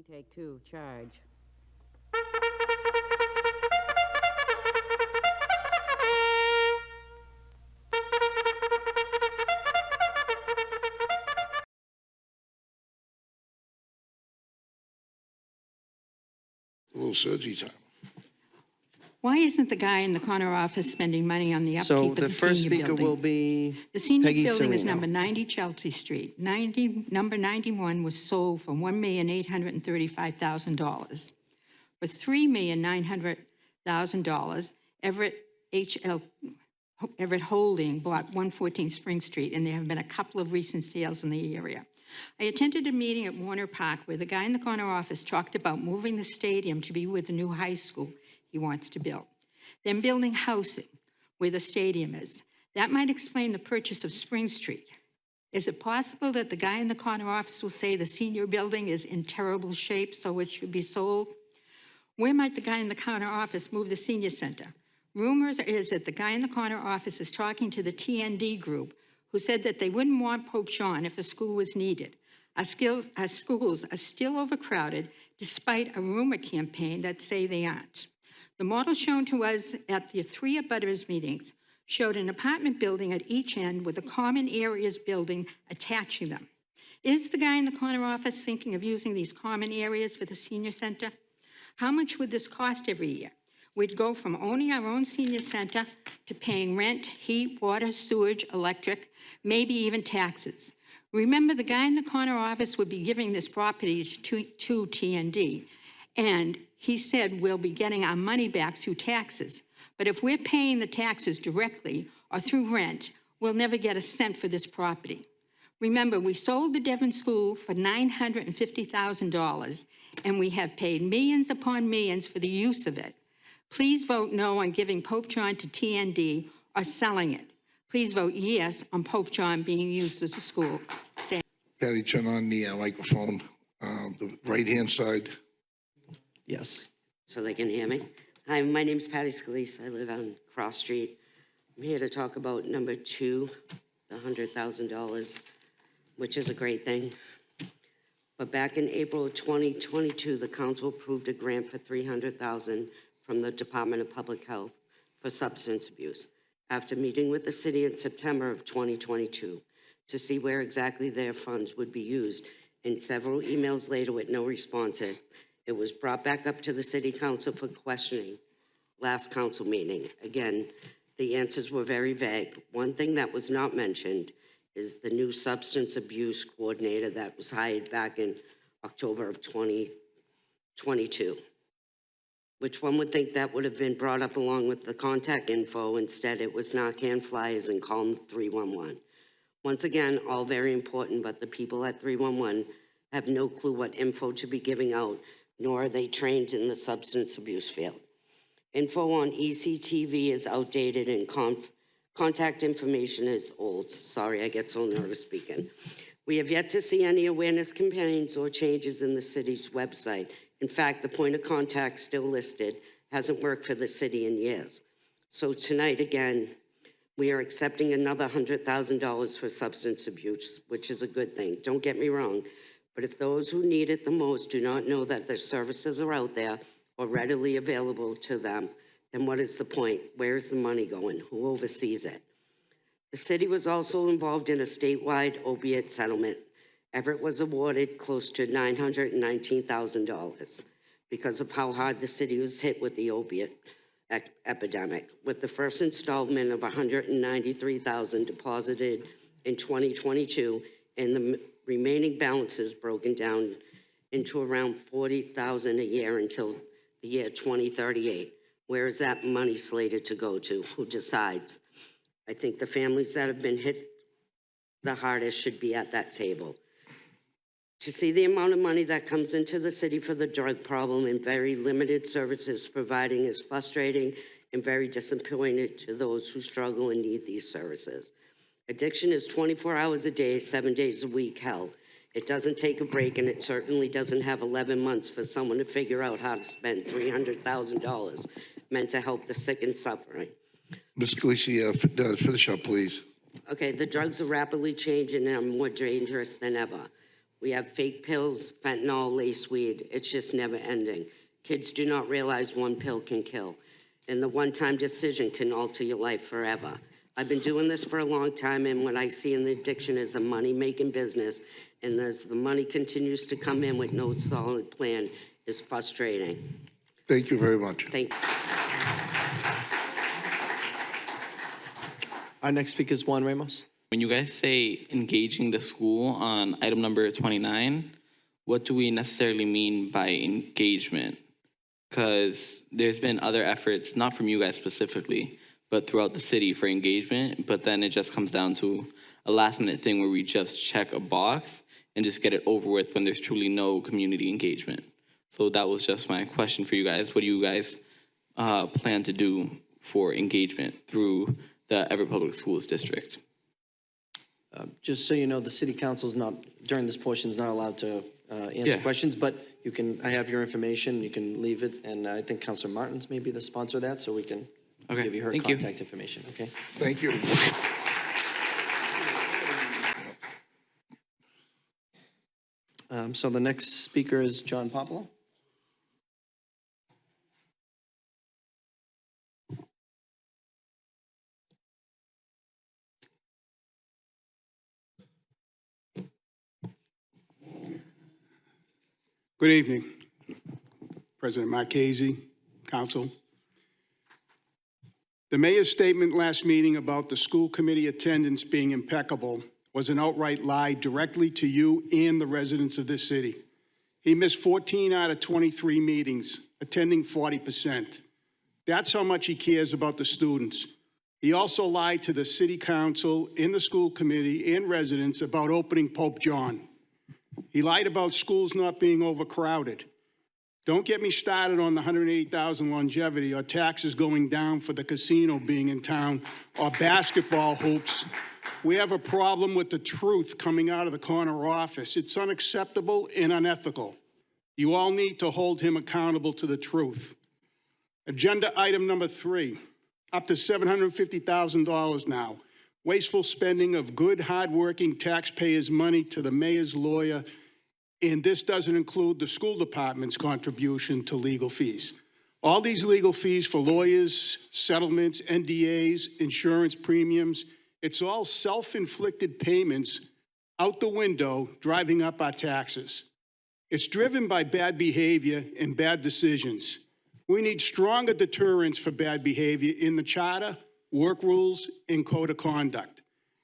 Take two, charge. A little surgery time. Why isn't the guy in the corner office spending money on the upkeep So of the the first senior speaker building? will be The senior Peggy building is Serino. number 90 Chelsea Street. Number 91 was sold for $1,835,000. For $3,900,000, Everett Holding bought 114 Spring Street, and there have been a couple of recent sales in the area. I attended a meeting at Warner Park where the guy in the corner office talked about moving the stadium to be with the new high school he wants to build. Then building housing where the stadium is. That might explain the purchase of Spring Street. Is it possible that the guy in the corner office will say the senior building is in terrible shape, so it should be sold? Where might the guy in the corner office move the senior center? Rumors is that the guy in the corner office is talking to the TND group, who said that they wouldn't want Pope John if a school was needed. Our schools are still overcrowded, despite a rumor campaign that say they aren't. The model shown to us at the 3 abutters meetings showed an apartment building at each end with a common areas building attaching them. Is the guy in the corner office thinking of using these common areas for the senior center? How much would this cost every year? We'd go from owning our own senior center to paying rent, heat, water, sewage, electric, maybe even taxes. Remember, the guy in the corner office would be giving this property to TND, and he said we'll be getting our money back through taxes. But if we're paying the taxes directly or through rent, we'll never get a cent for this property. Remember, we sold the Devon School for $950,000, and we have paid millions upon millions for the use of it. Please vote no on giving Pope John to TND or selling it. Please vote yes on Pope John being used as a school. Patty, turn on the microphone, the right-hand side. Yes. So they can hear me. Hi, my name's Patty Scalise. I live on Cross Street. I'm here to talk about number 2, the $100,000, which is a great thing. But back in April of 2022, the council approved a grant for $300,000 from the Department of Public Health for substance abuse after meeting with the city in September of 2022 to see where exactly their funds would be used. And several emails later with no response, it was brought back up to the city council for questioning last council meeting. Again, the answers were very vague. One thing that was not mentioned is the new substance abuse coordinator that was hired back in October of 2022, which one would think that would have been brought up along with the contact info. Instead, it was Narcan flyers and call 311. Once again, all very important, but the people at 311 have no clue what info to be giving out, nor are they trained in the substance abuse field. Info on ECTV is outdated and contact information is old. Sorry, I get so nervous speaking. We have yet to see any awareness campaigns or changes in the city's website. In fact, the point of contact still listed hasn't worked for the city in years. So tonight, again, we are accepting another $100,000 for substance abuse, which is a good thing. Don't get me wrong, but if those who need it the most do not know that the services are out there or readily available to them, then what is the point? Where's the money going? Who oversees it? The city was also involved in a statewide opiate settlement. Everett was awarded close to $919,000 because of how hard the city was hit with the opiate epidemic, with the first installment of $193,000 deposited in 2022 and the remaining balances broken down into around $40,000 a year until the year 2038. Where is that money slated to go to? Who decides? I think the families that have been hit the hardest should be at that table. To see the amount of money that comes into the city for the drug problem and very limited services providing is frustrating and very disappointing to those who struggle and need these services. Addiction is 24 hours a day, 7 days a week, hell. It doesn't take a break, and it certainly doesn't have 11 months for someone to figure out how to spend $300,000 meant to help the sick and suffering. Ms. Scalise, finish up, please. Okay, the drugs are rapidly changing and are more dangerous than ever. We have fake pills, fentanyl, lace weed. It's just never ending. Kids do not realize one pill can kill, and the one-time decision can alter your life forever. I've been doing this for a long time, and what I see in the addiction is a money-making business, and as the money continues to come in with no solid plan, is frustrating. Thank you very much. Thank you. Our next speaker is Juan Ramos. When you guys say engaging the school on item number 29, what do we necessarily mean by engagement? Because there's been other efforts, not from you guys specifically, but throughout the city for engagement, but then it just comes down to a last minute thing where we just check a box and just get it over with when there's truly no community engagement. So that was just my question for you guys. What do you guys plan to do for engagement through the Everett Public Schools District? Just so you know, the city council is not, during this portion, is not allowed to answer Yeah. questions, but you can, I have your information, you can leave it, and I think Councilor Martin's maybe the sponsor of that, so we can Okay, give you her thank you. contact information, okay? Thank you. So the next speaker is John Popolo. Good evening, President Marchese, Council. The mayor's statement last meeting about the school committee attendance being impeccable was an outright lie directly to you and the residents of this city. He missed 14 out of 23 meetings, attending 40%. That's how much he cares about the students. He also lied to the city council, in the school committee, and residents about opening Pope John. He lied about schools not being overcrowded. Don't get me started on the 180,000 longevity or taxes going down for the casino being in town or basketball hoops. We have a problem with the truth coming out of the corner office. It's unacceptable and unethical. You all need to hold him accountable to the truth. Agenda item number 3, up to $750,000 now. Wasteful spending of good, hardworking taxpayers' money to the mayor's lawyer, and this doesn't include the school department's contribution to legal fees. All these legal fees for lawyers, settlements, NDAs, insurance premiums, it's all self-inflicted payments out the window, driving up our taxes. It's driven by bad behavior and bad decisions. We need stronger deterrence for bad behavior in the charter, work rules, and code of conduct.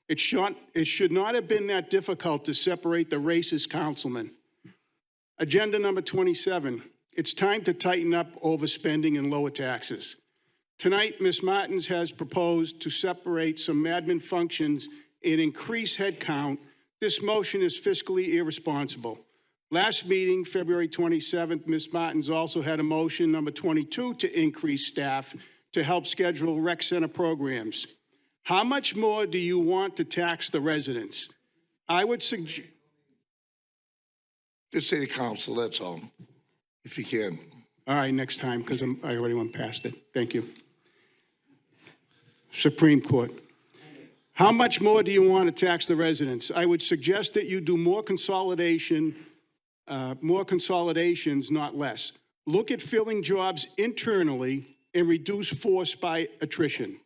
It should not have been that difficult to separate the racist councilmen. Agenda number 27, it's time to tighten up overspending and lower taxes. Tonight, Ms. Martins has proposed to separate some admin functions and increase headcount. This motion is fiscally irresponsible. Last meeting, February 27th, Ms. Martins also had a motion, number 22, to increase staff to help schedule rec center programs. How much more do you want to tax the residents? I would suggest... Just say to council, that's all, if you can. All right, next time, because I already went past it. Thank you. Supreme Court. How much more do you want to tax the residents? I would suggest that you do more consolidations, not less. Look at filling jobs internally and reduce force by attrition.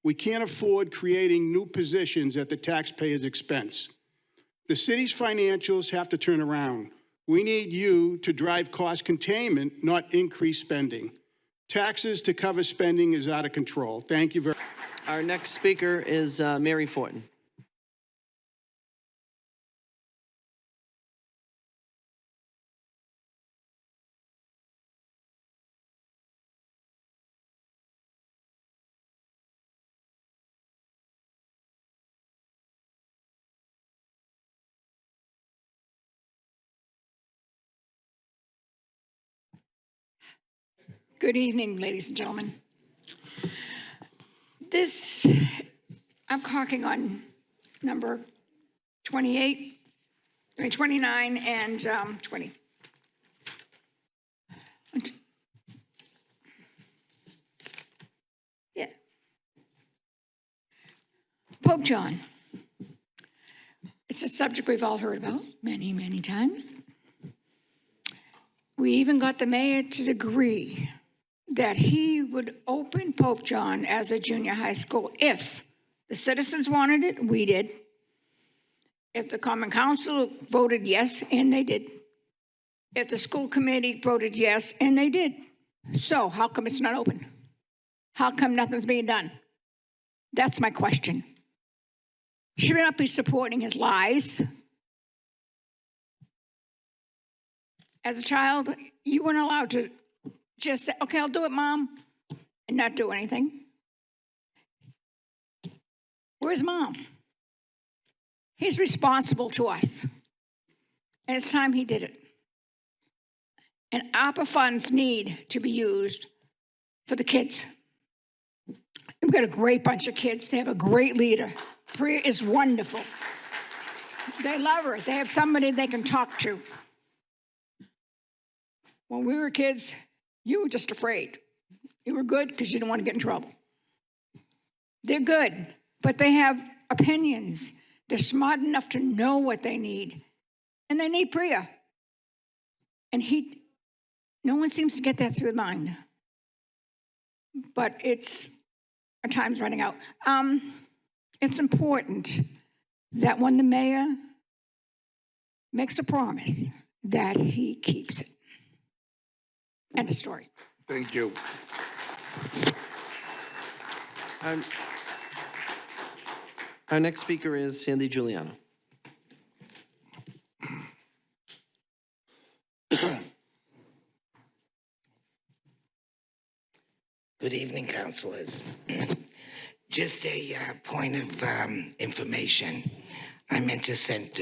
We can't afford creating new positions at the taxpayer's expense. The city's financials have to turn around. We need you to drive cost containment, not increase spending. Taxes to cover spending is out of control. Thank you very much. Our next speaker is Mary Fortin. Good evening, ladies and gentlemen. This, I'm talking on number 28, 29, and 20. Yeah. Pope John. It's a subject we've all heard about many, many times. We even got the mayor to agree that he would open Pope John as a junior high school if the citizens wanted it, we did. If the Common Council voted yes, and they did. If the school committee voted yes, and they did. So how come it's not open? How come nothing's being done? That's my question. Should we not be supporting his lies? As a child, you weren't allowed to just say, okay, I'll do it, Mom, and not do anything. Where's Mom? He's responsible to us. And it's time he did it. And ARPA funds need to be used for the kids. We've got a great bunch of kids. They have a great leader. Priya is wonderful. They love her. They have somebody they can talk to. When we were kids, you were just afraid. You were good because you didn't want to get in trouble. They're good, but they have opinions. They're smart enough to know what they need. And they need Priya. And no one seems to get that through the mind. But our time's running out. It's important that when the mayor makes a promise, that he keeps it. End of story. Thank you. Our next speaker is Sandy Giuliano. Good evening, councilors. Just a point of information. I meant to send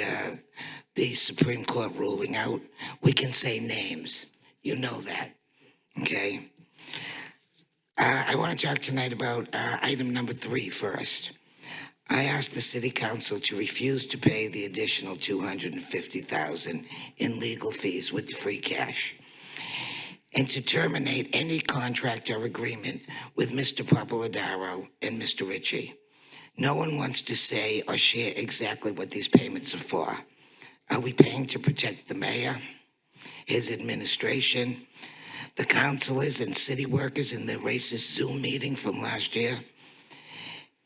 the Supreme Court ruling out. We can say names. You know that, okay? I want to talk tonight about item number 3 first. I asked the city council to refuse to pay the additional $250,000 in legal fees with free cash, and to terminate any contract or agreement with Mr. Papaladaro and Mr. Ritchie. No one wants to say or share exactly what these payments are for. Are we paying to protect the mayor, his administration, the councilors and city workers in the racist Zoom meeting from last year?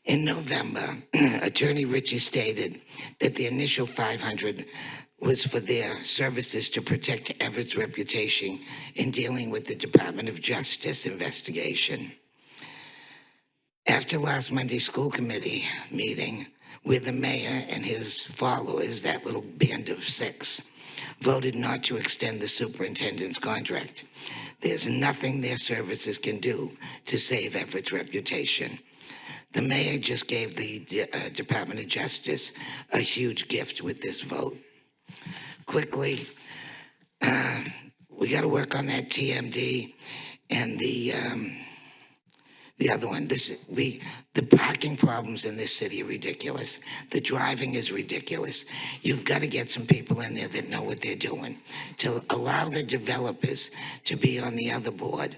In November, Attorney Ritchie stated that the initial $500 was for their services to protect Everett's reputation in dealing with the Department of Justice investigation. After last Monday's school committee meeting, where the mayor and his followers, that little band of 6, voted not to extend the superintendent's contract, there's nothing their services can do to save Everett's reputation. The mayor just gave the Department of Justice a huge gift with this vote. Quickly, we got to work on that TMD and the other one. The parking problems in this city are ridiculous. The driving is ridiculous. You've got to get some people in there that know what they're doing to allow the developers to be on the other board.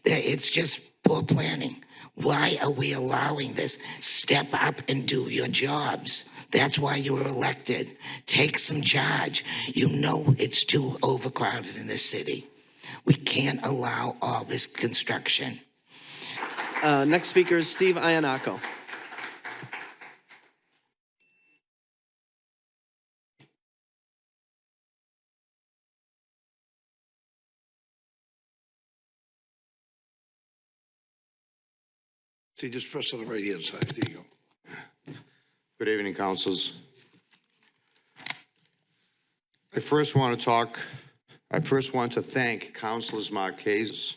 It's just poor planning. Why are we allowing this? Step up and do your jobs. That's why you were elected. Take some charge. You know it's too overcrowded in this city. We can't allow all this construction. Next speaker is Steve Iannacco. See, just press on the right-hand side. There you go. Good evening, councils. I first want to thank Councilors Marquez.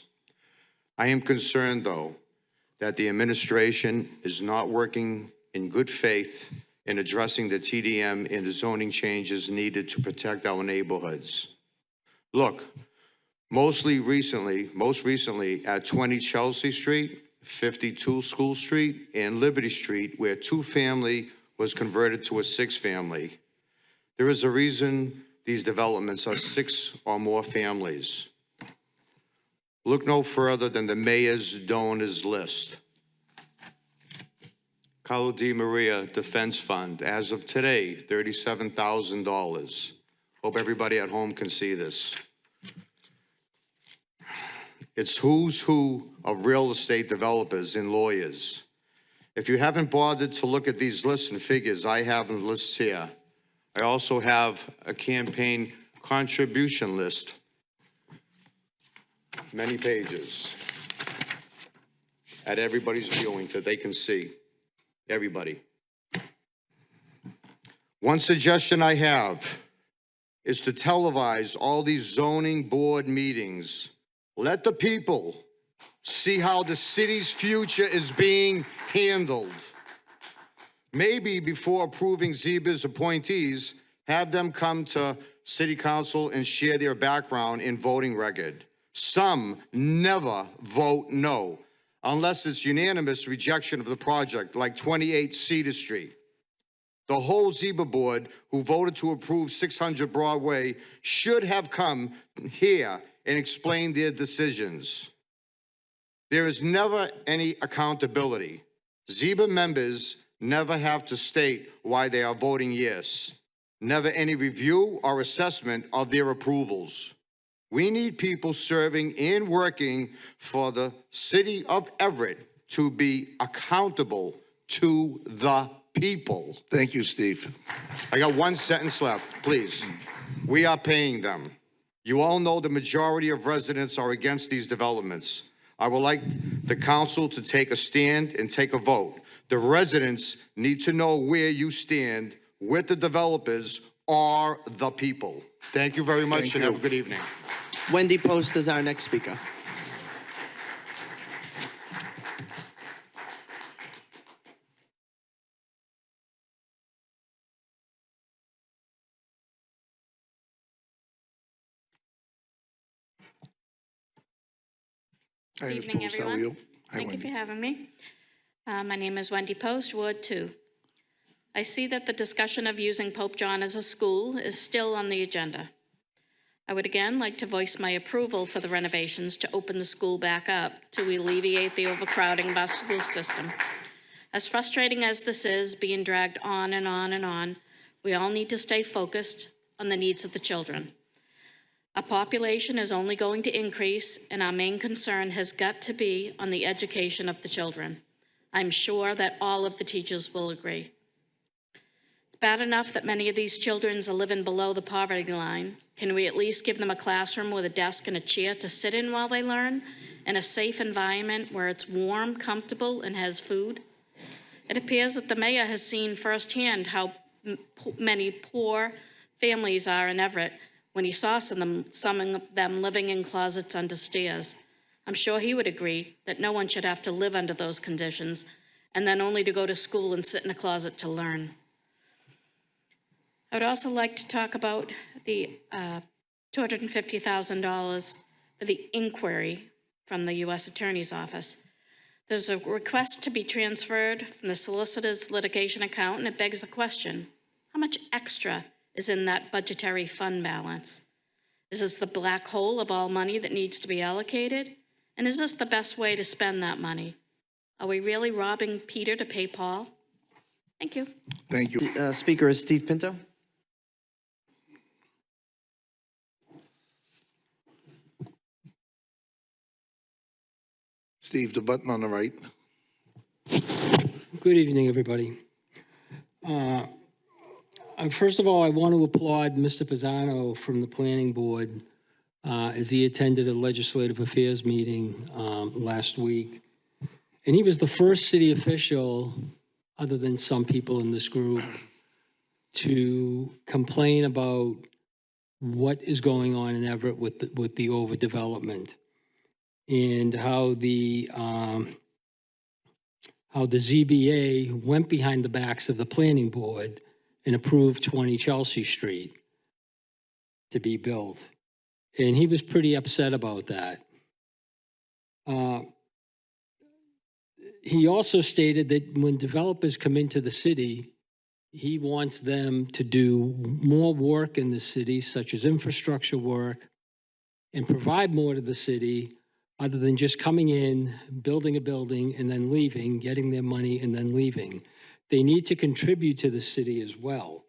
I am concerned, though, that the administration is not working in good faith in addressing the TDM and the zoning changes needed to protect our neighborhoods. Look, most recently at 20 Chelsea Street, 52 School Street, and Liberty Street, where 2-family was converted to a 6-family. There is a reason these developments are 6 or more families. Look no further than the mayor's donors list. Carlo Di Maria Defense Fund, as of today, $37,000. Hope everybody at home can see this. It's who's who of real estate developers and lawyers. If you haven't bothered to look at these lists and figures, I have the lists here. I also have a campaign contribution list, many pages, at everybody's viewing that they can see, everybody. One suggestion I have is to televise all these zoning board meetings. Let the people see how the city's future is being handled. Maybe before approving Zebra's appointees, have them come to city council and share their background and voting record. Some never vote no, unless it's unanimous rejection of the project, like 28 Cedar Street. The whole Zebra board who voted to approve 600 Broadway should have come here and explained their decisions. There is never any accountability. Zebra members never have to state why they are voting yes. Never any review or assessment of their approvals. We need people serving and working for the city of Everett to be accountable to the people. Thank you, Steve. I got one sentence left, please. We are paying them. You all know the majority of residents are against these developments. I would like the council to take a stand and take a vote. The residents need to know where you stand with the developers or the people. Thank you very much and have a good evening. Wendy Post is our next speaker. Hi, Good Ms. evening, Post. How are everyone. you? Hi, Thank you Wendy. for having me. My name is Wendy Post, Ward 2. I see that the discussion of using Pope John as a school is still on the agenda. I would again like to voice my approval for the renovations to open the school back up to alleviate the overcrowding of our school system. As frustrating as this is, being dragged on and on and on, we all need to stay focused on the needs of the children. Our population is only going to increase, and our main concern has got to be on the education of the children. I'm sure that all of the teachers will agree. It's bad enough that many of these children are living below the poverty line. Can we at least give them a classroom with a desk and a chair to sit in while they learn, in a safe environment where it's warm, comfortable, and has food? It appears that the mayor has seen firsthand how many poor families are in Everett when he saw some of them living in closets under stairs. I'm sure he would agree that no one should have to live under those conditions and then only to go to school and sit in a closet to learn. I would also like to talk about the $250,000 for the inquiry from the U.S. Attorney's Office. There's a request to be transferred from the solicitor's litigation account, and it begs the question, how much extra is in that budgetary fund balance? Is this the black hole of all money that needs to be allocated? And is this the best way to spend that money? Are we really robbing Peter to pay Paul? Thank you. Thank you. Speaker is Steve Pinto. Steve, the button on the right. Good evening, everybody. First of all, I want to applaud Mr. Pisano from the Planning Board as he attended a legislative affairs meeting last week. And he was the first city official, other than some people in this group, to complain about what is going on in Everett with the overdevelopment and how the ZBA went behind the backs of the planning board and approved 20 Chelsea Street to be built. And he was pretty upset about that. He also stated that when developers come into the city, he wants them to do more work in the city, such as infrastructure work, and provide more to the city other than just coming in, building a building, and then leaving, getting their money, and then leaving. They need to contribute to the city as well.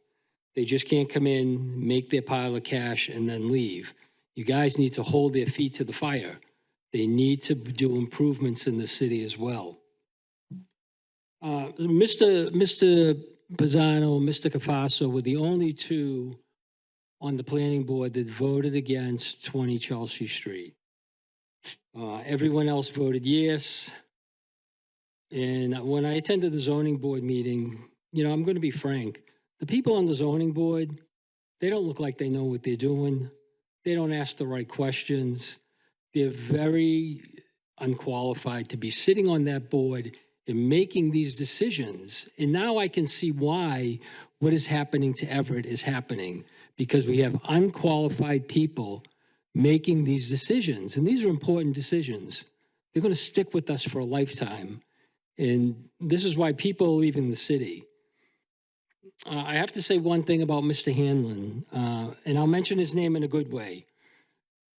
They just can't come in, make their pile of cash, and then leave. You guys need to hold their feet to the fire. They need to do improvements in the city as well. Mr. Pisano, Mr. Cafaso were the only two on the planning board that voted against 20 Chelsea Street. Everyone else voted yes. And when I attended the zoning board meeting, you know, I'm going to be frank, the people on the zoning board, they don't look like they know what they're doing. They don't ask the right questions. They're very unqualified to be sitting on that board and making these decisions. And now I can see why what is happening to Everett is happening, because we have unqualified people making these decisions. And these are important decisions. They're going to stick with us for a lifetime. And this is why people are leaving the city. I have to say one thing about Mr. Hanlon, and I'll mention his name in a good way.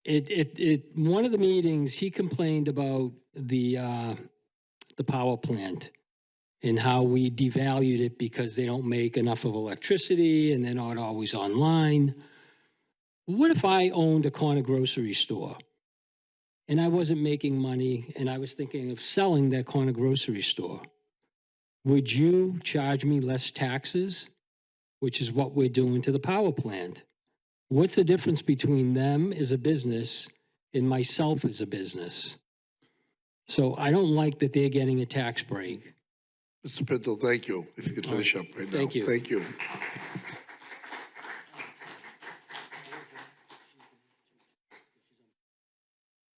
One of the meetings, he complained about the power plant and how we devalued it because they don't make enough of electricity and they're not always online. What if I owned a corner grocery store and I wasn't making money and I was thinking of selling that corner grocery store? Would you charge me less taxes, which is what we're doing to the power plant? What's the difference between them as a business and myself as a business? So I don't like that they're getting a tax break. Mr. Pinto, thank you. If you could finish up right now. Thank you. Thank you.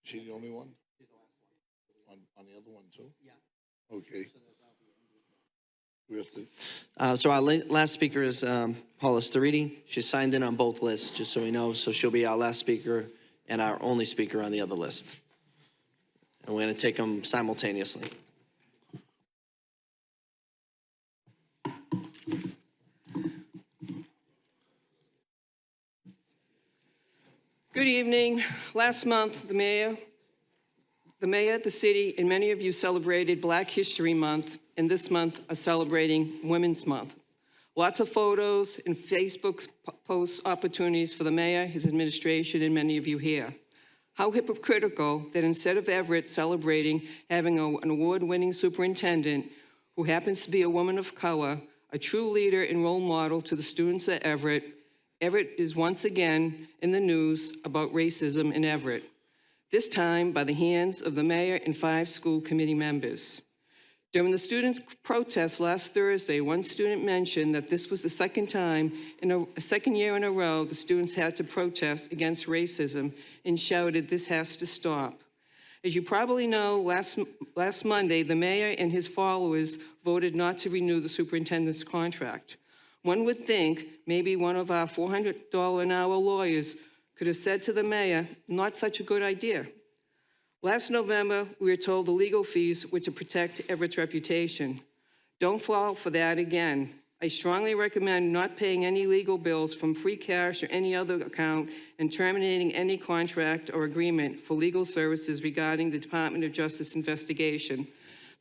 She the only one? She's the last one. On the other one too? Yeah. Okay. We have to, So our last speaker is Paula Stariti. She's signed in on both lists, just so we know. So she'll be our last speaker and our only speaker on the other list. And we're going to take them simultaneously. Good evening. Last month, the mayor, the city, and many of you celebrated Black History Month, and this month are celebrating Women's Month. Lots of photos and Facebook post opportunities for the mayor, his administration, and many of you here. How hypocritical that instead of Everett celebrating having an award-winning superintendent who happens to be a woman of color, a true leader and role model to the students at Everett, Everett is once again in the news about racism in Everett, this time by the hands of the mayor and 5 school committee members. During the students' protest last Thursday, one student mentioned that this was the second year in a row the students had to protest against racism and shouted, "This has to stop." As you probably know, last Monday, the mayor and his followers voted not to renew the superintendent's contract. One would think maybe one of our $400 an hour lawyers could have said to the mayor, "Not such a good idea." Last November, we were told the legal fees were to protect Everett's reputation. Don't fall for that again. I strongly recommend not paying any legal bills from free cash or any other account and terminating any contract or agreement for legal services regarding the Department of Justice investigation.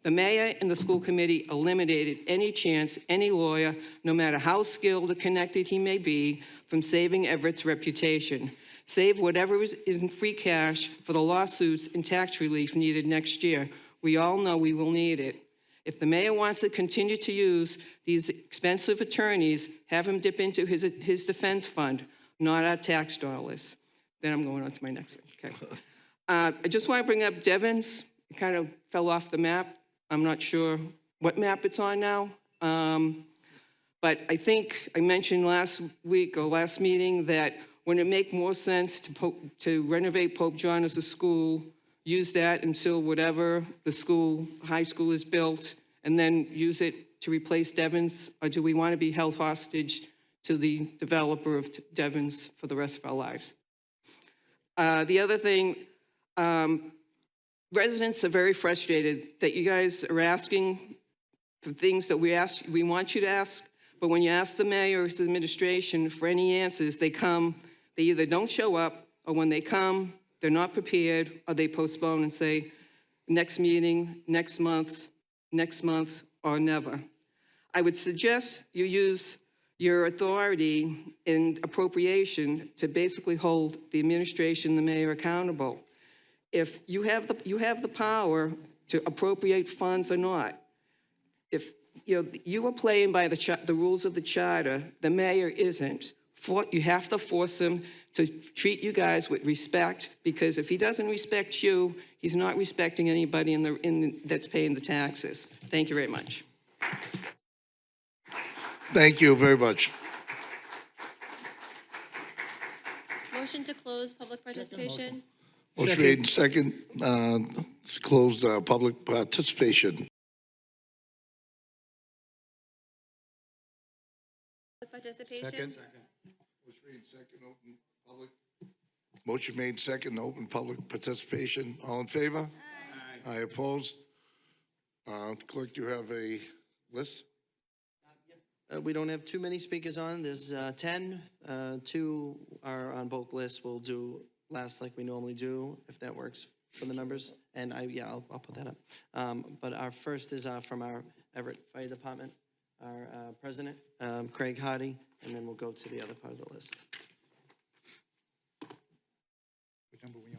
The mayor and the school committee eliminated any chance any lawyer, no matter how skilled or connected he may be, from saving Everett's reputation. Save whatever is in free cash for the lawsuits and tax relief needed next year. We all know we will need it. If the mayor wants to continue to use these expensive attorneys, have him dip into his defense fund, not our tax dollars. Then I'm going on to my next one. Okay. I just want to bring up Devon's. It kind of fell off the map. I'm not sure what map it's on now. But I think I mentioned last week or last meeting that wouldn't it make more sense to renovate Pope John as a school, use that until whatever the high school is built, and then use it to replace Devon's? Or do we want to be held hostage to the developer of Devon's for the rest of our lives? The other thing, residents are very frustrated that you guys are asking for things that we want you to ask, but when you ask the mayor or his administration for any answers, they either don't show up, or when they come, they're not prepared, or they postpone and say, next meeting, next month, or never. I would suggest you use your authority in appropriation to basically hold the administration, the mayor accountable. If you have the power to appropriate funds or not. If you are playing by the rules of the charter, the mayor isn't. You have to force him to treat you guys with respect, because if he doesn't respect you, he's not respecting anybody that's paying the taxes. Thank you very much. Thank you very much. Motion to close public participation. Motion made and second, to close public participation. Participation. Motion made second, open public. Motion made second, open public participation. All in favor? Aye. Aye opposed? Clerk, do you have a list? We don't have too many speakers on. There's 10. 2 are on both lists. We'll do last like we normally do, if that works for the members. And I'll put that up. But our first is from our Everett Fire Department, our president, Craig Hardy, and then we'll go to the other part of the list. What number are we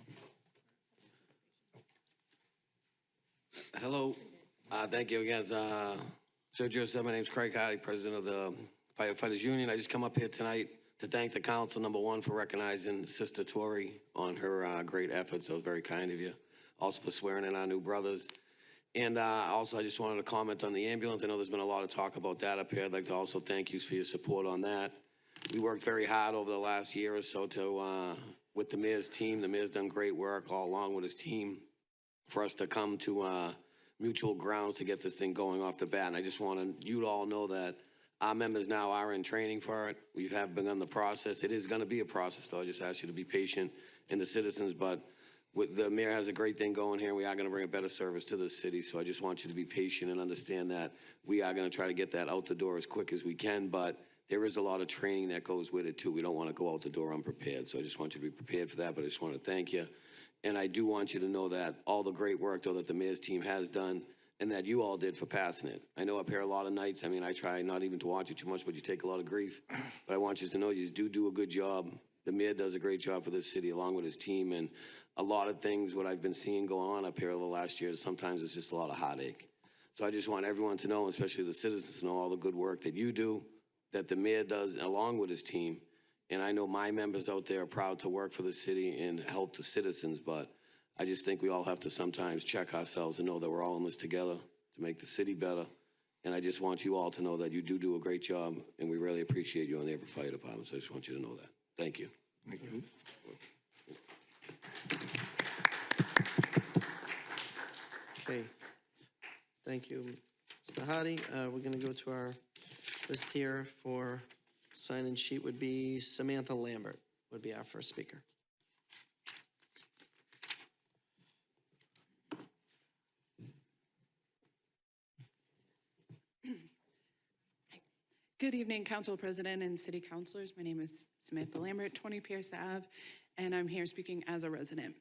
on? Hello. Thank you again. Sergio, my name's Craig Hardy, president of the Firefighters Union. I just come up here tonight to thank the council, number one, for recognizing Sister Tori on her great efforts. That was very kind of you. Also for swearing in our new brothers. And also, I just wanted to comment on the ambulance. I know there's been a lot of talk about that up here. I'd like to also thank you for your support on that. We worked very hard over the last year or so with the mayor's team. The mayor's done great work all along with his team for us to come to mutual grounds to get this thing going off the bat. And I just want you to all know that our members now are in training for it. We have begun the process. It is going to be a process, though. I just ask you to be patient and the citizens. But the mayor has a great thing going here, and we are going to bring a better service to the city. So I just want you to be patient and understand that we are going to try to get that out the door as quick as we can. But there is a lot of training that goes with it, too. We don't want to go out the door unprepared. So I just want you to be prepared for that. But I just want to thank you. And I do want you to know that all the great work, though, that the mayor's team has done and that you all did for passing it. I know up here a lot of nights, I mean, I try not even to watch it too much, but you take a lot of grief. But I want you to know you do a good job. The mayor does a great job for this city along with his team. And a lot of things, what I've been seeing go on up here over the last year, sometimes it's just a lot of heartache. So I just want everyone to know, especially the citizens, to know all the good work that you do, that the mayor does along with his team. And I know my members out there are proud to work for the city and help the citizens, but I just think we all have to sometimes check ourselves and know that we're all in this together to make the city better. And I just want you all to know that you do a great job, and we really appreciate you on the Everett Fire Department. So I just want you to know that. Thank you. Thank you. Okay. Thank you, Mr. Hardy. We're going to go to our list here for sign-in sheet would be Samantha Lambert would be our first speaker. Good evening, Council President and City Councilors. My name is Samantha Lambert, 20 Pierce Ave, and I'm here speaking as a resident.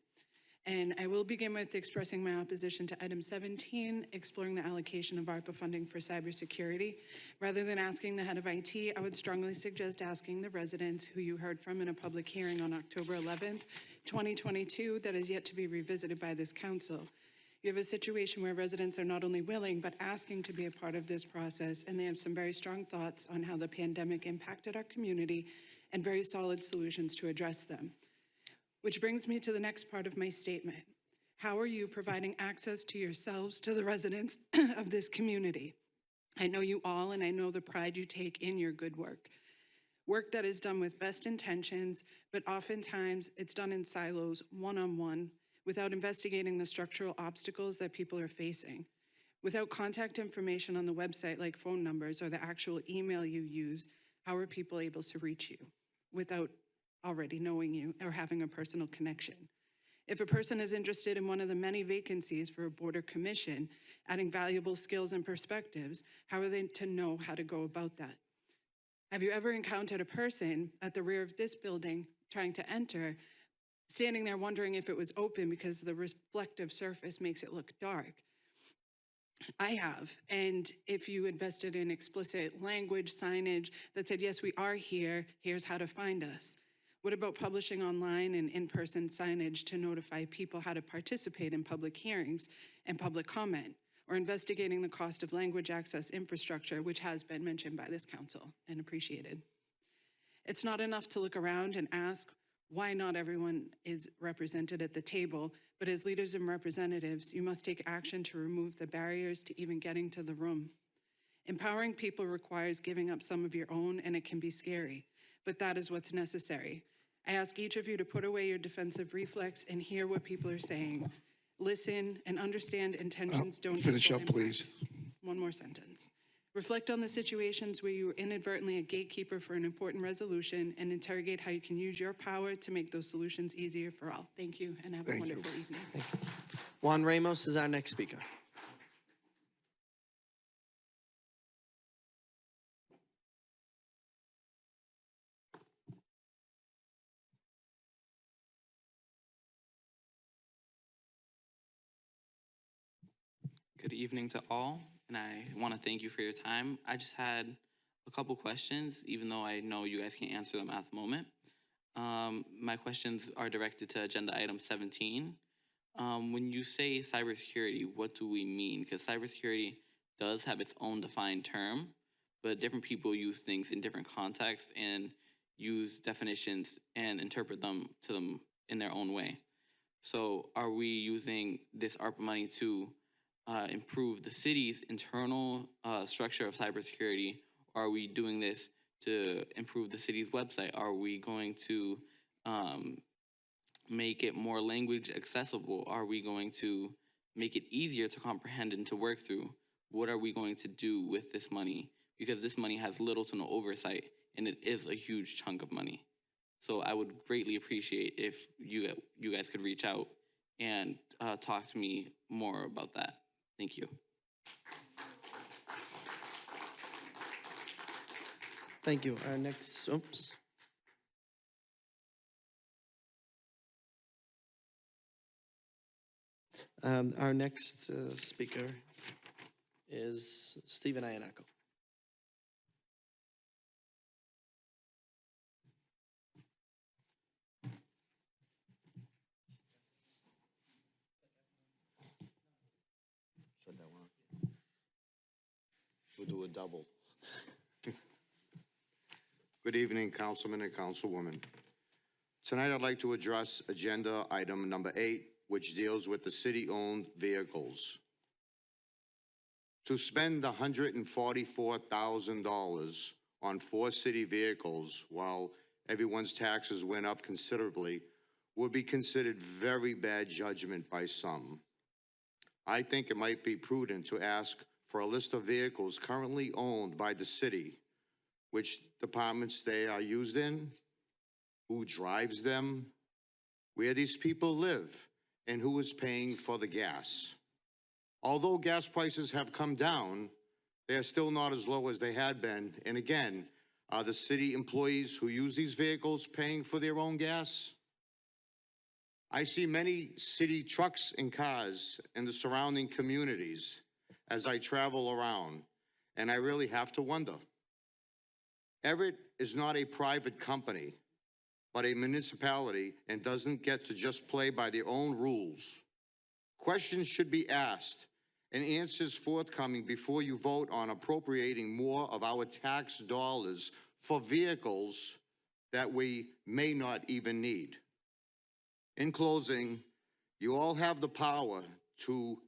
And I will begin with expressing my opposition to item 17, exploring the allocation of ARPA funding for cybersecurity. Rather than asking the head of IT, I would strongly suggest asking the residents who you heard from in a public hearing on October 11th, 2022, that is yet to be revisited by this council. You have a situation where residents are not only willing, but asking to be a part of this process, and they have some very strong thoughts on how the pandemic impacted our community and very solid solutions to address them. Which brings me to the next part of my statement. How are you providing access to yourselves to the residents of this community? I know you all, and I know the pride you take in your good work. Work that is done with best intentions, but oftentimes it's done in silos, one-on-one, without investigating the structural obstacles that people are facing. Without contact information on the website like phone numbers or the actual email you use, how are people able to reach you without already knowing you or having a personal connection? If a person is interested in one of the many vacancies for a board or commission, adding valuable skills and perspectives, how are they to know how to go about that? Have you ever encountered a person at the rear of this building trying to enter, standing there wondering if it was open because the reflective surface makes it look dark? I have. And if you invested in explicit language, signage that said, yes, we are here, here's how to find us. What about publishing online and in-person signage to notify people how to participate in public hearings and public comment? Or investigating the cost of language access infrastructure, which has been mentioned by this council and appreciated. It's not enough to look around and ask why not everyone is represented at the table, but as leaders and representatives, you must take action to remove the barriers to even getting to the room. Empowering people requires giving up some of your own, and it can be scary, but that is what's necessary. I ask each of you to put away your defensive reflex and hear what people are saying. Listen and understand intentions don't Finish equal up, please. impact. One more sentence. Reflect on the situations where you were inadvertently a gatekeeper for an important resolution and interrogate how you can use your power to make those solutions easier for all. Thank you and have a wonderful evening. Juan Ramos is our next speaker. Good evening to all, and I want to thank you for your time. I just had a couple questions, even though I know you guys can't answer them at the moment. My questions are directed to agenda item 17. When you say cybersecurity, what do we mean? Because cybersecurity does have its own defined term, but different people use things in different contexts and use definitions and interpret them in their own way. So are we using this ARPA money to improve the city's internal structure of cybersecurity? Are we doing this to improve the city's website? Are we going to make it more language accessible? Are we going to make it easier to comprehend and to work through? What are we going to do with this money? Because this money has little to no oversight, and it is a huge chunk of money. So I would greatly appreciate if you guys could reach out and talk to me more about that. Thank you. Thank you. Our next, oops. Our next speaker is Stephen Iannacco. We'll do a double. Good evening, Councilman and Councilwoman. Tonight, I'd like to address agenda item number 8, which deals with the city-owned vehicles. To spend $144,000 on 4 city vehicles while everyone's taxes went up considerably would be considered very bad judgment by some. I think it might be prudent to ask for a list of vehicles currently owned by the city, which departments they are used in, who drives them, where these people live, and who is paying for the gas. Although gas prices have come down, they are still not as low as they had been. And again, are the city employees who use these vehicles paying for their own gas? I see many city trucks and cars in the surrounding communities as I travel around, and I really have to wonder. Everett is not a private company, but a municipality, and doesn't get to just play by their own rules. Questions should be asked and answers forthcoming before you vote on appropriating more of our tax dollars for vehicles that we may not even need. In closing, you all have the power to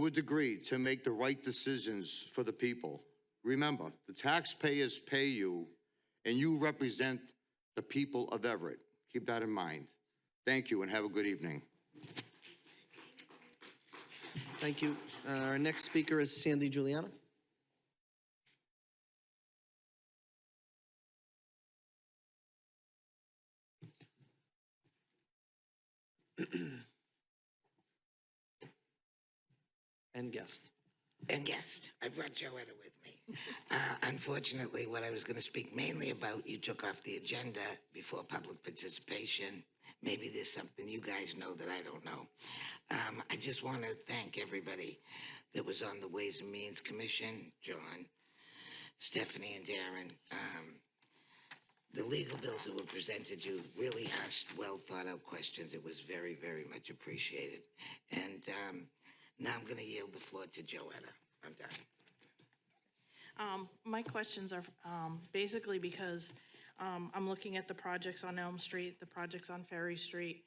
a degree, to make the right decisions for the people. Remember, the taxpayers pay you, and you represent the people of Everett. Keep that in mind. Thank you, and have a good evening. Thank you. Our next speaker is Sandy Giuliano. And guest. And guest, I brought Joetta with me. Unfortunately, what I was going to speak mainly about, you took off the agenda before public participation. Maybe there's something you guys know that I don't know. I just want to thank everybody that was on the Ways and Means Commission, John, Stephanie, and Darren. The legal bills that were presented, you really asked well-thought-out questions. It was very, very much appreciated. And now I'm going to yield the floor to Joetta. I'm done. My questions are basically because I'm looking at the projects on Elm Street, the projects on Ferry Street,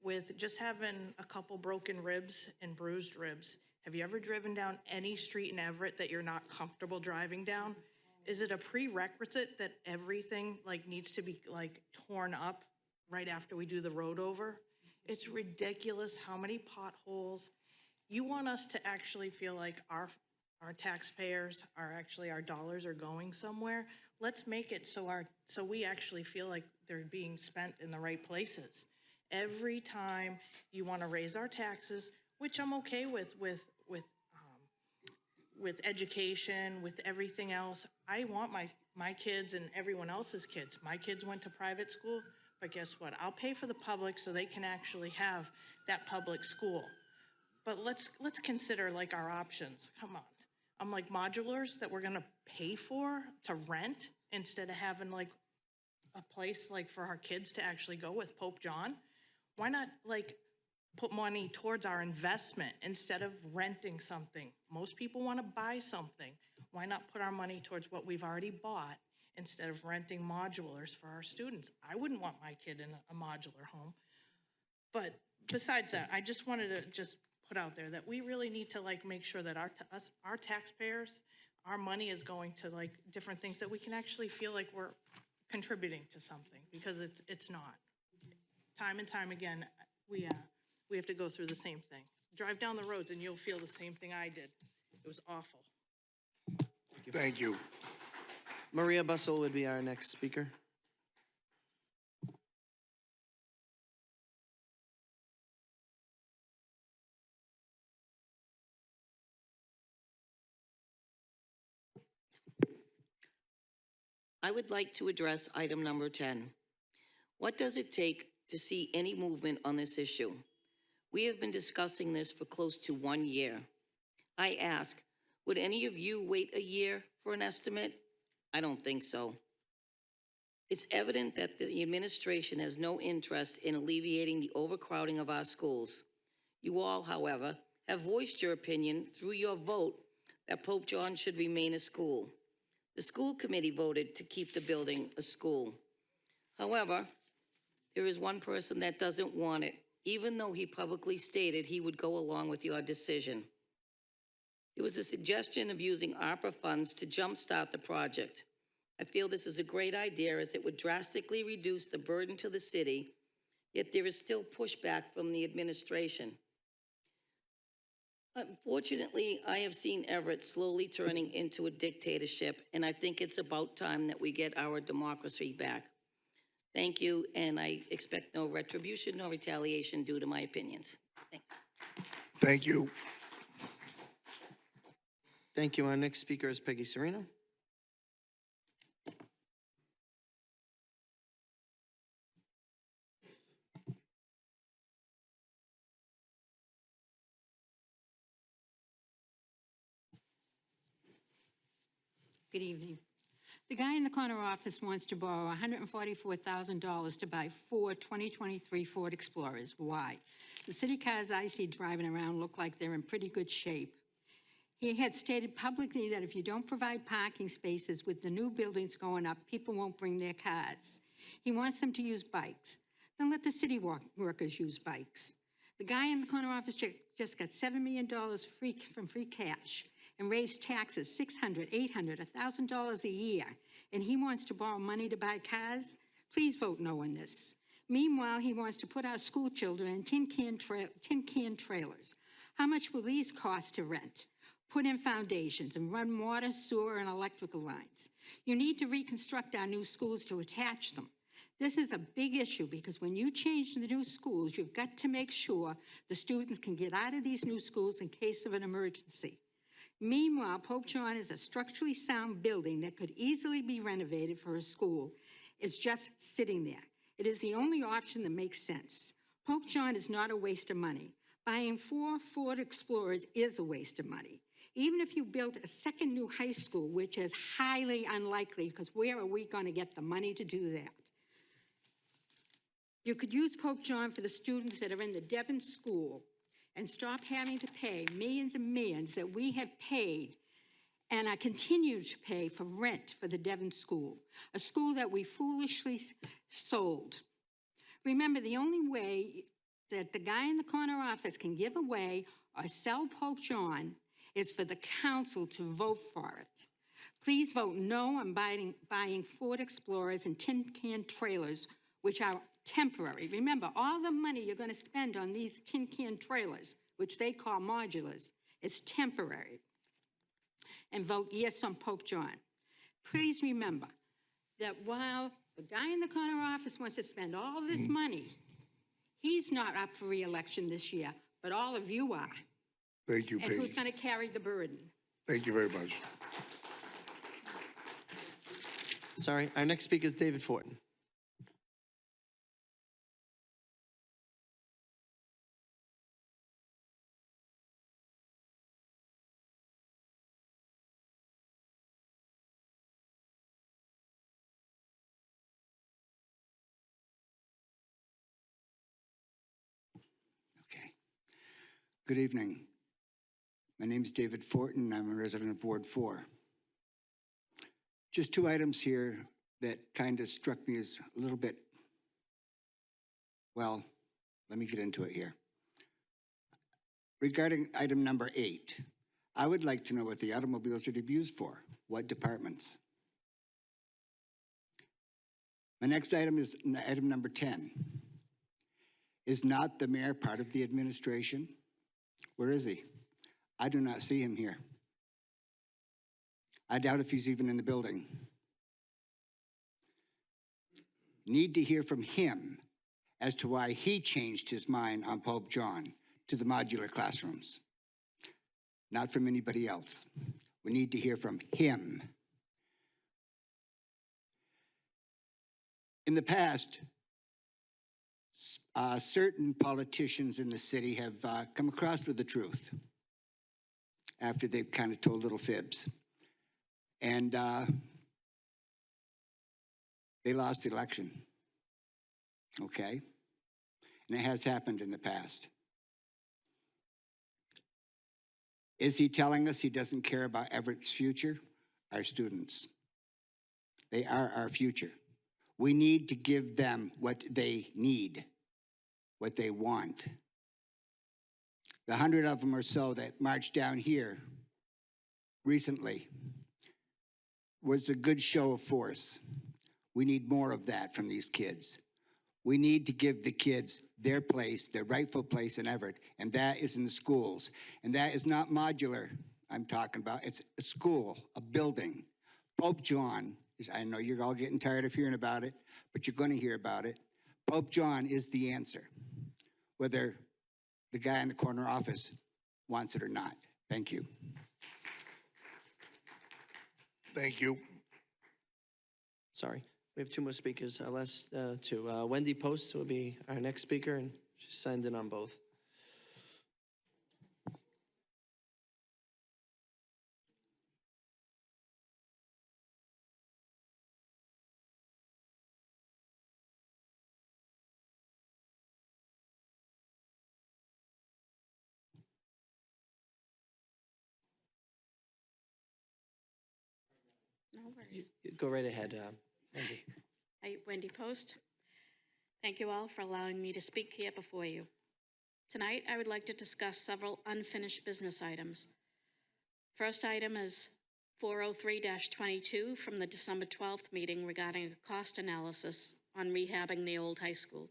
with just having a couple broken ribs and bruised ribs. Have you ever driven down any street in Everett that you're not comfortable driving down? Is it a prerequisite that everything needs to be torn up right after we do the road over? It's ridiculous how many potholes. You want us to actually feel like our taxpayers are actually, our dollars are going somewhere. Let's make it so we actually feel like they're being spent in the right places. Every time you want to raise our taxes, which I'm okay with education, with everything else. I want my kids and everyone else's kids. My kids went to private school, but guess what? I'll pay for the public so they can actually have that public school. But let's consider our options. Come on. I'm modulars that we're gonna pay for to rent instead of having a place for our kids to actually go with Pope John. Why not put money towards our investment instead of renting something? Most people want to buy something. Why not put our money towards what we've already bought instead of renting modulars for our students? I wouldn't want my kid in a modular home. But besides that, I just wanted to just put out there that we really need to make sure that our taxpayers, our money is going to different things that we can actually feel like we're contributing to something, because it's not. Time and time again, we have to go through the same thing. Drive down the roads and you'll feel the same thing I did. It was awful. Thank you. Maria Bussell would be our next speaker. I would like to address item number 10. What does it take to see any movement on this issue? We have been discussing this for close to 1 year. I ask, would any of you wait a year for an estimate? I don't think so. It's evident that the administration has no interest in alleviating the overcrowding of our schools. You all, however, have voiced your opinion through your vote that Pope John should remain a school. The school committee voted to keep the building a school. However, there is one person that doesn't want it, even though he publicly stated he would go along with your decision. It was a suggestion of using ARPA funds to jumpstart the project. I feel this is a great idea, as it would drastically reduce the burden to the city, yet there is still pushback from the administration. Unfortunately, I have seen Everett slowly turning into a dictatorship, and I think it's about time that we get our democracy back. Thank you, and I expect no retribution nor retaliation due to my opinions. Thanks. Thank you. Thank you. Our next speaker is Peggy Serino. Good evening. The guy in the corner office wants to borrow $144,000 to buy 4 2023 Ford Explorers. Why? The city cars I see driving around look like they're in pretty good shape. He had stated publicly that if you don't provide parking spaces with the new buildings going up, people won't bring their cars. He wants them to use bikes. Then let the city workers use bikes. The guy in the corner office just got $7 million from free cash and raised taxes $600, $800, $1,000 a year, and he wants to borrow money to buy cars? Please vote no on this. Meanwhile, he wants to put our school children in tin can trailers. How much will these cost to rent? Put in foundations and run water, sewer, and electrical lines. You need to reconstruct our new schools to attach them. This is a big issue because when you change the new schools, you've got to make sure the students can get out of these new schools in case of an emergency. Meanwhile, Pope John is a structurally sound building that could easily be renovated for a school. It's just sitting there. It is the only option that makes sense. Pope John is not a waste of money. Buying 4 Ford Explorers is a waste of money. Even if you built a second new high school, which is highly unlikely, because where are we going to get the money to do that? You could use Pope John for the students that are in the Devon school and stop having to pay millions and millions that we have paid and I continue to pay for rent for the Devon school, a school that we foolishly sold. Remember, the only way that the guy in the corner office can give away or sell Pope John is for the council to vote for it. Please vote no on buying Ford Explorers and tin can trailers, which are temporary. Remember, all the money you're going to spend on these tin can trailers, which they call modulars, is temporary. And vote yes on Pope John. Please remember that while the guy in the corner office wants to spend all this money, he's not up for re-election this year, but all of you are. Thank you, Paige. And who's going to carry the burden? Thank you very much. Sorry, our next speaker is David Fortin. Okay. Good evening. My name is David Fortin. I'm a resident of Ward 4. Just two items here that kind of struck me as a little bit, well, let me get into it here. Regarding item number 8, I would like to know what the automobiles are to be used for. What departments? My next item is item number 10. Is not the mayor part of the administration? Where is he? I do not see him here. I doubt if he's even in the building. Need to hear from him as to why he changed his mind on Pope John to the modular classrooms. Not from anybody else. We need to hear from him. In the past, certain politicians in the city have come across with the truth after they've kind of told little fibs. And they lost the election, okay? And it has happened in the past. Is he telling us he doesn't care about Everett's future? Our students. They are our future. We need to give them what they need, what they want. The 100 of them or so that marched down here recently was a good show of force. We need more of that from these kids. We need to give the kids their place, their rightful place in Everett, and that is in the schools. And that is not modular I'm talking about. It's a school, a building. Pope John, I know you're all getting tired of hearing about it, but you're going to hear about it. Pope John is the answer, whether the guy in the corner office wants it or not. Thank you. Thank you. Sorry, we have two more speakers. Our last two. Wendy Post will be our next speaker, and she's signed in on both. No worries. Go right ahead, Wendy. Hi, Wendy Post. Thank you all for allowing me to speak here before you. Tonight, I would like to discuss several unfinished business items. First item is 403-22 from the December 12th meeting regarding a cost analysis on rehabbing the old high school.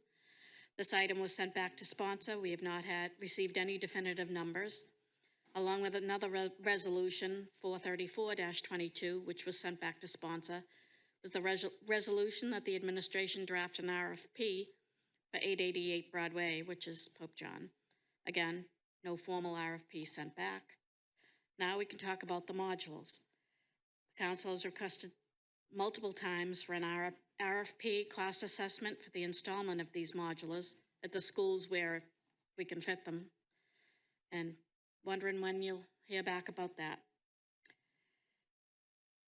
This item was sent back to sponsor. We have not received any definitive numbers, along with another resolution, 434-22, which was sent back to sponsor, was the resolution that the administration draft an RFP for 888 Broadway, which is Pope John. Again, no formal RFP sent back. Now we can talk about the modules. The council has requested multiple times for an RFP cost assessment for the installment of these modulars at the schools where we can fit them. And wondering when you'll hear back about that.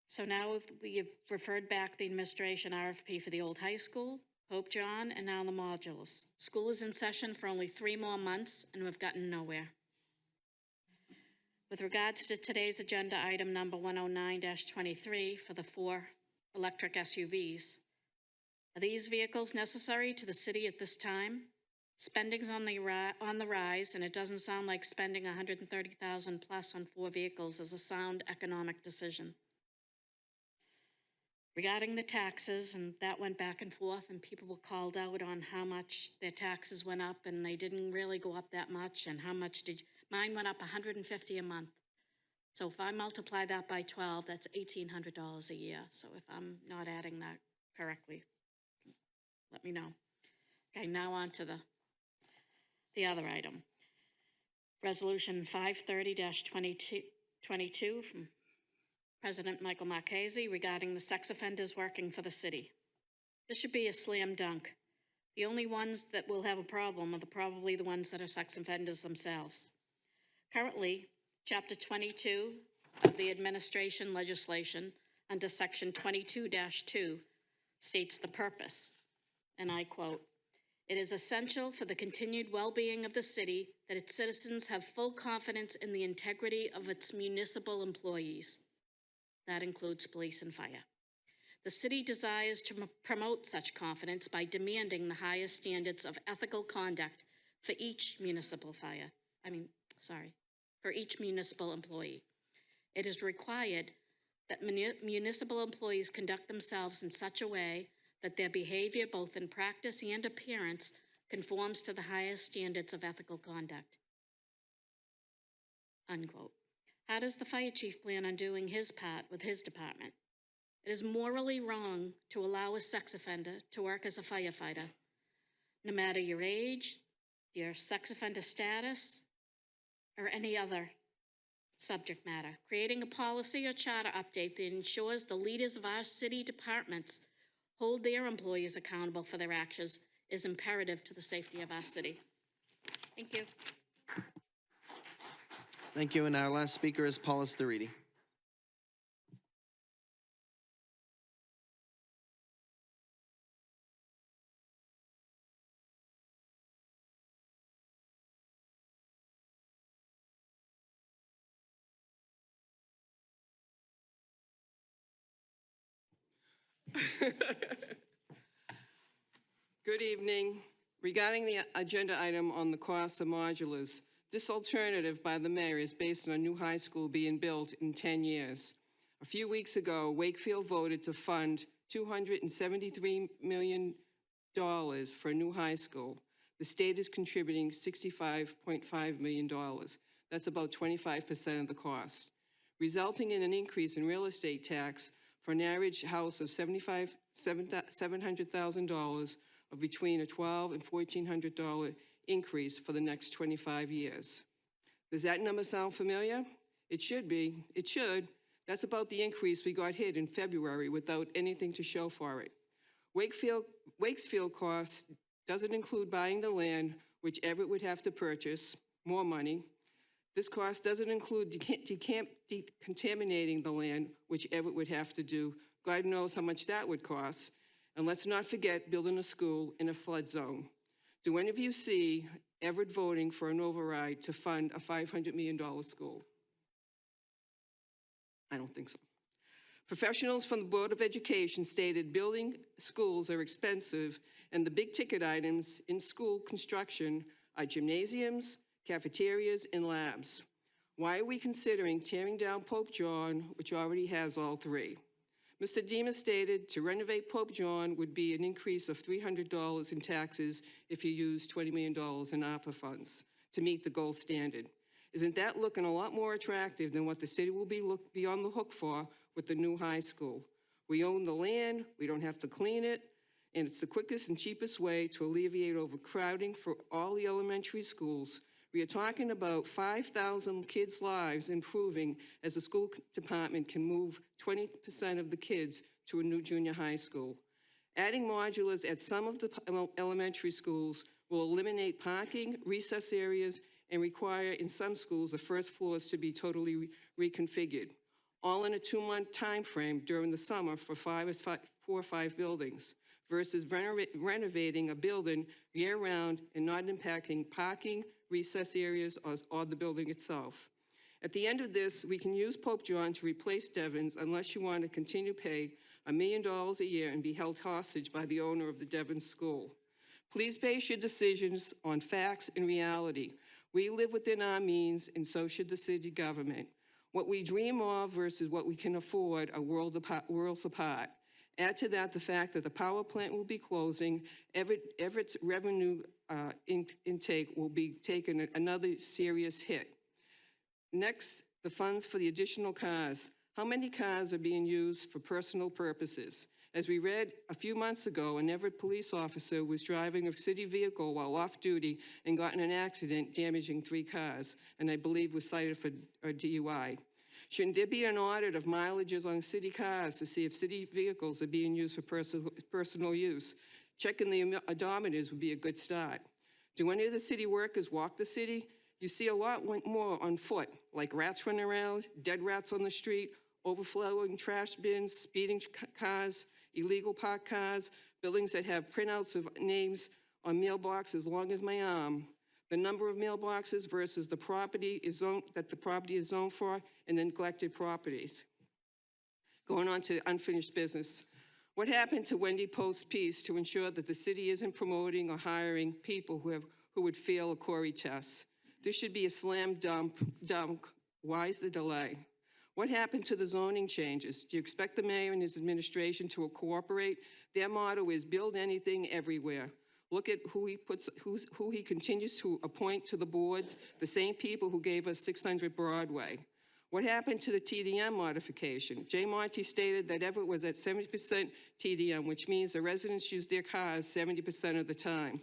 So now we have referred back the administration RFP for the old high school, Pope John, and now the modulars. School is in session for only 3 more months, and we've gotten nowhere. With regards to today's agenda item number 109-23 for the 4 electric SUVs, are these vehicles necessary to the city at this time? Spending's on the rise, and it doesn't sound like spending $130,000 plus on 4 vehicles is a sound economic decision. Regarding the taxes, and that went back and forth, and people were called out on how much their taxes went up, and they didn't really go up that much, and how much did mine went up $150 a month. So if I multiply that by 12, that's $1,800 a year. So if I'm not adding that correctly, let me know. Okay, now on to the other item. Resolution 530-22 from President Michael Marchese regarding the sex offenders working for the city. This should be a slam dunk. The only ones that will have a problem are probably the ones that are sex offenders themselves. Currently, Chapter 22 of the administration legislation under Section 22-2 states the purpose, and I quote, "It is essential for the continued well-being of the city that its citizens have full confidence in the integrity of its municipal employees." That includes police and fire. The city desires to promote such confidence by demanding the highest standards of ethical conduct for each municipal employee. It is required that municipal employees conduct themselves in such a way that their behavior, both in practice and appearance, conforms to the highest standards of ethical conduct. Unquote. How does the fire chief plan on doing his part with his department? It is morally wrong to allow a sex offender to work as a firefighter, no matter your age, your sex offender status, or any other subject matter. Creating a policy or charter update that ensures the leaders of our city departments hold their employees accountable for their actions is imperative to the safety of our city. Thank you. Thank you, and our last speaker is Paula Stariti. Good evening. Regarding the agenda item on the cost of modulars, this alternative by the mayor is based on a new high school being built in 10 years. A few weeks ago, Wakefield voted to fund $273 million for a new high school. The state is contributing $65.5 million. That's about 25% of the cost, resulting in an increase in real estate tax for an average house of $700,000 of between a $1,200 and $1,400 increase for the next 25 years. Does that number sound familiar? It should be. It should. That's about the increase we got hit in February without anything to show for it. Wakefield cost doesn't include buying the land, which Everett would have to purchase, more money. This cost doesn't include decontaminating the land, which Everett would have to do. God knows how much that would cost. And let's not forget building a school in a flood zone. Do any of you see Everett voting for an override to fund a $500 million school? I don't think so. Professionals from the Board of Education stated building schools are expensive, and the big ticket items in school construction are gymnasiums, cafeterias, and labs. Why are we considering tearing down Pope John, which already has all 3? Mr. Demas stated to renovate Pope John would be an increase of $300 in taxes if you use $20 million in ARPA funds to meet the gold standard. Isn't that looking a lot more attractive than what the city will be on the hook for with the new high school? We own the land, we don't have to clean it, and it's the quickest and cheapest way to alleviate overcrowding for all the elementary schools. We are talking about 5,000 kids' lives improving as the school department can move 20% of the kids to a new junior high school. Adding modulars at some of the elementary schools will eliminate parking, recess areas, and require in some schools the first floors to be totally reconfigured, all in a 2-month time frame during the summer for 4 or 5 buildings, versus renovating a building year-round and not impacting parking, recess areas, or the building itself. At the end of this, we can use Pope John to replace Devon's unless you want to continue to pay $1 million a year and be held hostage by the owner of the Devon School. Please base your decisions on facts and reality. We live within our means, and so should the city government. What we dream of versus what we can afford are worlds apart. Add to that the fact that the power plant will be closing, Everett's revenue intake will be taking another serious hit. Next, the funds for the additional cars. How many cars are being used for personal purposes? As we read a few months ago, an Everett police officer was driving a city vehicle while off-duty and got in an accident, damaging 3 cars, and I believe was cited for a DUI. Shouldn't there be an audit of mileages on city cars to see if city vehicles are being used for personal use? Checking the odometers would be a good start. Do any of the city workers walk the city? You see a lot more on foot, like rats running around, dead rats on the street, overflowing trash bins, speeding cars, illegal parked cars, buildings that have printouts of names on mailboxes as long as my arm, the number of mailboxes versus the property that the property is zoned for, and neglected properties. Going on to unfinished business. What happened to Wendy Post's piece to ensure that the city isn't promoting or hiring people who would fail a Corey test? This should be a slam dunk. Why is the delay? What happened to the zoning changes? Do you expect the mayor and his administration to cooperate? Their motto is build anything everywhere. Look at who he continues to appoint to the boards, the same people who gave us 600 Broadway. What happened to the TDM modification? Jay Monty stated that Everett was at 70% TDM, which means the residents use their cars 70% of the time.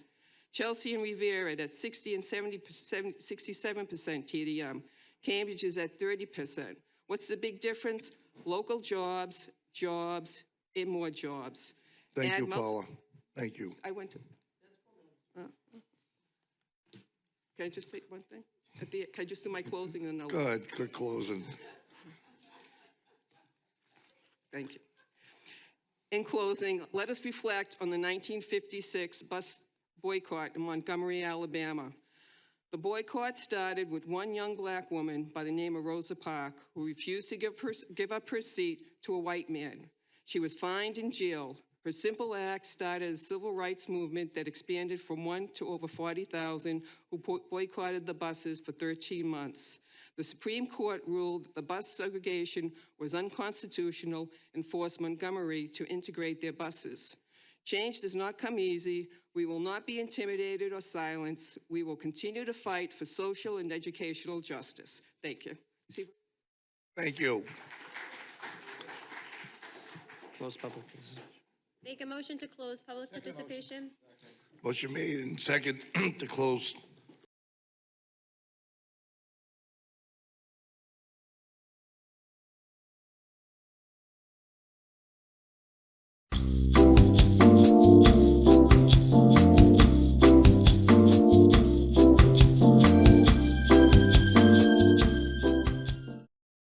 Chelsea and Revere at 60 and 67% TDM. Cambridge is at 30%. What's the big difference? Local jobs, and more jobs. Thank you, Paula. Thank you. I went to. Can I just say one thing? Can I just do my closing and then I'll. Good closing. Thank you. In closing, let us reflect on the 1956 bus boycott in Montgomery, Alabama. The boycott started with one young black woman by the name of Rosa Parks, who refused to give up her seat to a white man. She was fined and jailed. Her simple act started a civil rights movement that expanded from 1 to over 40,000 who boycotted the buses for 13 months. The Supreme Court ruled the bus segregation was unconstitutional and forced Montgomery to integrate their buses. Change does not come easy. We will not be intimidated or silenced. We will continue to fight for social and educational justice. Thank you. Thank you. Close public participation. Make a motion to close public participation. Motion made and second to close